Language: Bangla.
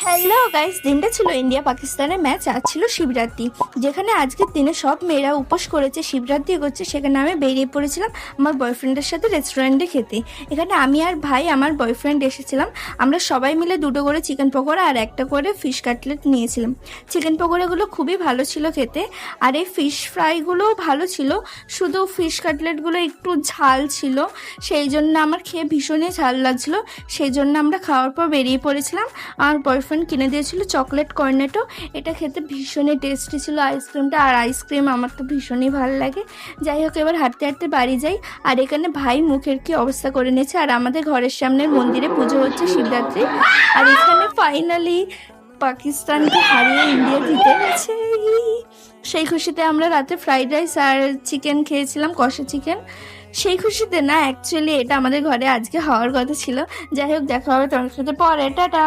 হ্যালো গাইস, দিনটা ছিল ইন্ডিয়া পাকিস্তানের ম্যাচ। আজ ছিল শিবরাত্রি, যেখানে আজকের দিনে সব মেয়েরা উপোস করেছে, শিবরাত্রি করছে। সেখানে আমি বেরিয়ে পড়েছিলাম আমার বয়ফ্রেন্ডের সাথে রেস্টুরেন্টে খেতে। এখানে আমি আর ভাই, আমার বয়ফ্রেন্ড এসেছিলাম। আমরা সবাই মিলে দুটো করে চিকেন পকোড়া আর একটা করে ফিশ কাটলেট নিয়েছিলাম। চিকেন পকোড়াগুলো খুবই ভালো ছিল খেতে, আর এই ফিশ ফ্রাইগুলোও ভালো ছিল, শুধু ফিশ কাটলেটগুলো একটু ঝাল ছিল। সেই জন্য আমার খেয়ে ভীষণই ঝাল লাগছিল। সেই জন্য আমরা খাওয়ার পর বেরিয়ে পড়েছিলাম। আমার বয়ফ্রেন্ড কিনে দিয়েছিল চকলেট কর্নেটো। এটা খেতে ভীষণই টেস্টি ছিল আইসক্রিমটা, আর আইসক্রিম আমার তো ভীষণই ভালো লাগে। যাই হোক, এবার হাঁটতে হাঁটতে বাড়ি যাই। আর এখানে ভাই মুখের কি অবস্থা করে নিয়েছে। আর আমাদের ঘরের সামনের মন্দিরে পুজো হচ্ছে শিবরাত্রি। আর এখানে ফাইনালি পাকিস্তানকে হারিয়ে ইন্ডিয়া জিতে গেছে। সেই খুশিতে আমরা রাতে ফ্রাইড রাইস আর চিকেন খেয়েছিলাম, কষা চিকেন। সেই খুশিতে না, অ্যাকচুয়ালি এটা আমাদের ঘরে আজকে হওয়ার কথা ছিল। যাই হোক, দেখা হবে তোমার সাথে পরে। টাটা।